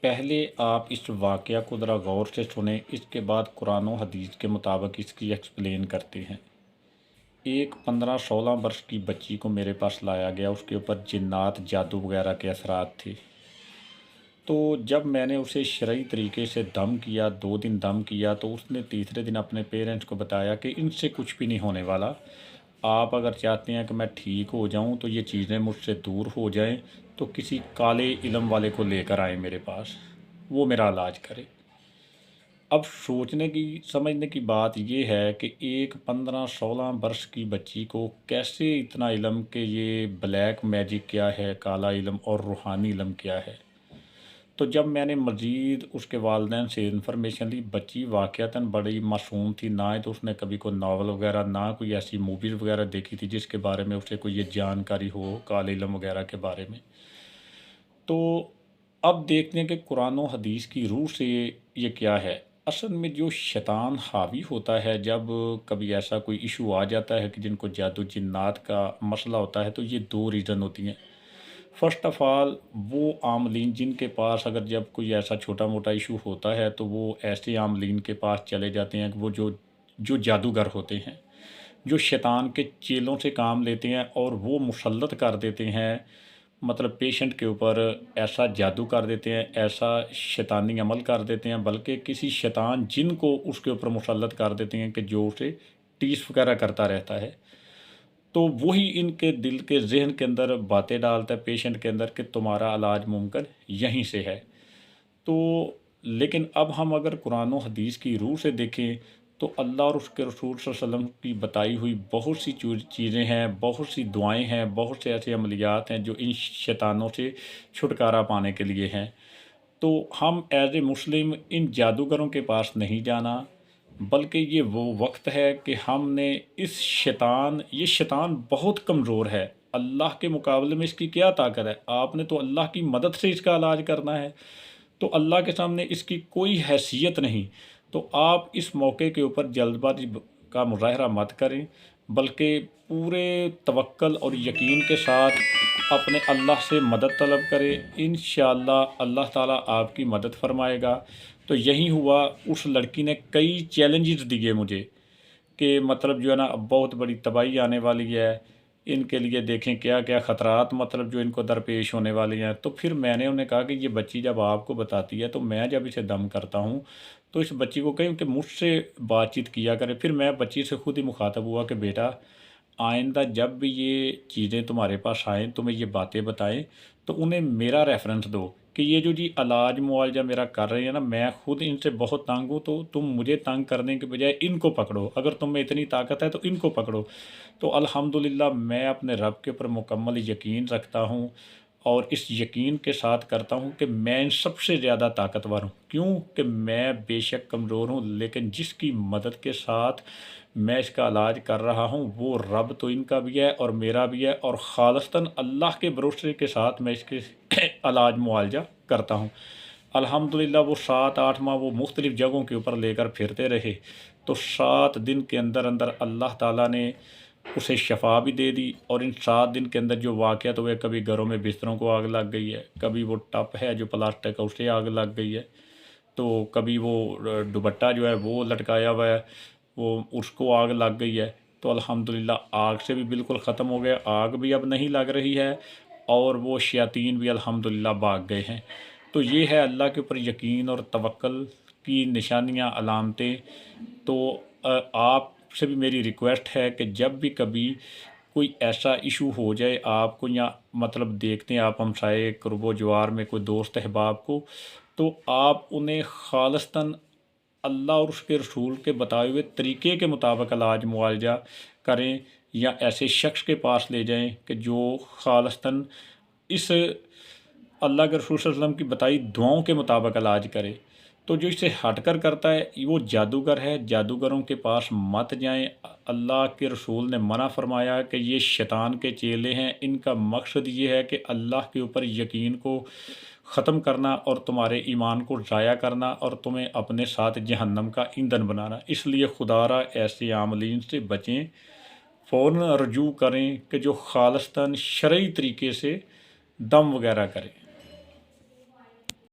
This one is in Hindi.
पहले आप इस वाक़या को ज़रा गौर से सुनें, इसके बाद कुरान और हदीस के मुताबिक इसकी एक्सप्लेन करते हैं। एक 15-16 वर्ष की बच्ची को मेरे पास लाया गया, उसके ऊपर जिन्नात, जादू वगैरह के असरात थे। तो जब मैंने उसे शरई तरीके से दम किया, 2 दिन दम किया, तो उसने तीसरे दिन अपने पेरेंट्स को बताया कि इनसे कुछ भी नहीं होने वाला। आप अगर चाहते हैं कि मैं ठीक हो जाऊं, तो ये चीज़ें मुझसे दूर हो जाएं, तो किसी काले इल्म वाले को लेकर आएँ मेरे पास, वो मेरा इलाज करे। अब सोचने की समझने की बात ये है कि एक 15-16 वर्ष की बच्ची को कैसे इतना इल्म कि ये ब्लैक मैजिक क्या है, काला इल्म और रूहानी इल्म क्या है। तो जब मैंने मज़ीद उसके वालिदैन से इन्फॉर्मेशन ली, बच्ची वाक़यातन बड़ी मासूम थी, ना ही तो उसने कभी कोई नावल वगैरह, ना कोई ऐसी मूवीज़ वगैरह देखी थी जिसके बारे में उसे कोई ये जानकारी हो काले इल्म वगैरह के बारे में। तो अब देखते हैं कि कुरान और हदीस की रूह से ये क्या है। असल में जो शैतान हावी होता है, जब कभी ऐसा कोई इशू आ जाता है कि जिनको जादू जिन्नात का मसला होता है, तो ये 2 रीज़न होती हैं। फ़र्स्ट ऑफ़ ऑल, वो आमलीन जिनके पास अगर जब कोई ऐसा छोटा मोटा इशू होता है, तो वो ऐसे आमलीन के पास चले जाते हैं कि वो जो जो जादूगर होते हैं, जो शैतान के चेलों से काम लेते हैं, और वो मुसल्लत कर देते हैं, मतलब पेशेंट के ऊपर ऐसा जादू कर देते हैं, ऐसा शैतानी अमल कर देते हैं, बल्कि किसी शैतान जिन को उसके ऊपर मुसल्लत कर देते हैं कि जो उसे टीस वगैरह करता रहता है। तो वही इनके दिल के ज़हन के अंदर बातें डालता है पेशेंट के अंदर कि तुम्हारा इलाज मुमकिन यहीं से है। तो लेकिन अब हम अगर कुरान और हदीस की रूह से देखें, तो अल्लाह और उसके रसूल सल्लल्लाहु अलैहि वसल्लम की बताई हुई बहुत सी चीज़ें हैं, बहुत सी दुआएं हैं, बहुत से ऐसे अमलियात हैं जो इन शैतानों से छुटकारा पाने के लिए हैं। तो हम एज ए मुस्लिम इन जादूगरों के पास नहीं जाना, बल्कि ये वो वक्त है कि हमने ये शैतान बहुत कमज़ोर है। अल्लाह के मुकाबले में इसकी क्या ताकत है। आपने तो अल्लाह की मदद से इसका इलाज करना है, तो अल्लाह के सामने इसकी कोई हैसियत नहीं। तो आप इस मौके के ऊपर जल्दबाजी का मुज़ाहरा मत करें, बल्कि पूरे तवक्ल और यकीन के साथ अपने अल्लाह से मदद तलब करें। इंशाअल्लाह अल्लाह ताला आपकी मदद फरमाएगा। तो यही हुआ, उस लड़की ने कई चैलेंजेस दिए मुझे कि मतलब जो है ना, अब बहुत बड़ी तबाही आने वाली है, इनके लिए देखें क्या क्या ख़तरात मतलब जो इनको दरपेश होने वाले हैं। तो फिर मैंने उन्हें कहा कि ये बच्ची जब आपको बताती है, तो मैं जब इसे दम करता हूँ, तो इस बच्ची को कहीं कि मुझसे बातचीत किया करें। फिर मैं बच्ची से खुद ही मुखातब हुआ कि बेटा, आइंदा जब भी ये चीज़ें तुम्हारे पास आएँ, तुम्हें ये बातें बताएं, तो उन्हें मेरा रेफरेंस दो कि ये जो जी इलाज मुआवजा मेरा कर रहे हैं ना, मैं खुद इनसे बहुत तंग हूँ, तो तुम मुझे तंग करने के बजाय इनको पकड़ो। अगर तुम में इतनी ताकत है तो इनको पकड़ो। तो अल्हम्दुलिल्लाह मैं अपने रब के ऊपर मुकम्मल यकीन रखता हूँ, और इस यकीन के साथ करता हूँ कि मैं इन सबसे ज़्यादा ताकतवर हूँ। क्यों कि मैं बेशक कमज़ोर हूँ, लेकिन जिसकी मदद के साथ मैं इसका इलाज कर रहा हूँ, वो रब तो इनका भी है और मेरा भी है, और ख़ालिस्तन अल्लाह के भरोसे के साथ मैं इसके इलाज मुआवजा करता हूँ। अल्हम्दुलिल्लाह वो 7-8 माह वो मुख्तलिफ़ जगहों के ऊपर लेकर फिरते रहे। तो 7 दिन के अंदर अंदर अल्लाह ताला ने उसे शफ़ा भी दे दी, और इन 7 दिन के अंदर जो वाक़यात हुए, कभी घरों में बिस्तरों को आग लग गई है, कभी वो टप है जो प्लास्टिक का उसे आग लग गई है, तो कभी वो दुपट्टा जो है वो लटकाया हुआ है, वो उसको आग लग गई है। तो अल्हम्दुलिल्लाह आग से भी बिल्कुल ख़त्म हो गया, आग भी अब नहीं लग रही है, और वो शयातीन भी अल्हम्दुलिल्लाह भाग गए हैं। तो ये है अल्लाह के ऊपर यकीन और तवक्ल की निशानियाँ, अलामतें। तो आपसे भी मेरी रिक्वेस्ट है कि जब भी कभी कोई ऐसा इशू हो जाए आपको, या मतलब देखते हैं आप हमसाए कुर्बो जवार में कोई दोस्त अहबाब को, तो आप उन्हें खालिस्तन अल्लाह और उसके रसूल के बताए हुए तरीके के मुताबिक इलाज मुआवजा करें, या ऐसे शख्स के पास ले जाएं कि जो खालिस्तन इस अल्लाह के रसूल सल्लल्लाहु अलैहि वसल्लम की बताई दुआओं के मुताबिक इलाज करे। तो जो इसे हटकर करता है वो जादूगर है, जादूगरों के पास मत जाएं। अल्लाह के रसूल ने मना फरमाया कि ये शैतान के चेले हैं, इनका मकसद ये है कि अल्लाह के ऊपर यकीन को ख़त्म करना और तुम्हारे ईमान को ज़ाया करना, और तुम्हें अपने साथ जहन्नम का ईंधन बनाना। इसलिए खुदारा ऐसे आमलीन से बचें, फ़ौरन रजू करें कि जो खालिस्तान शरई तरीके से दम वगैरह करें।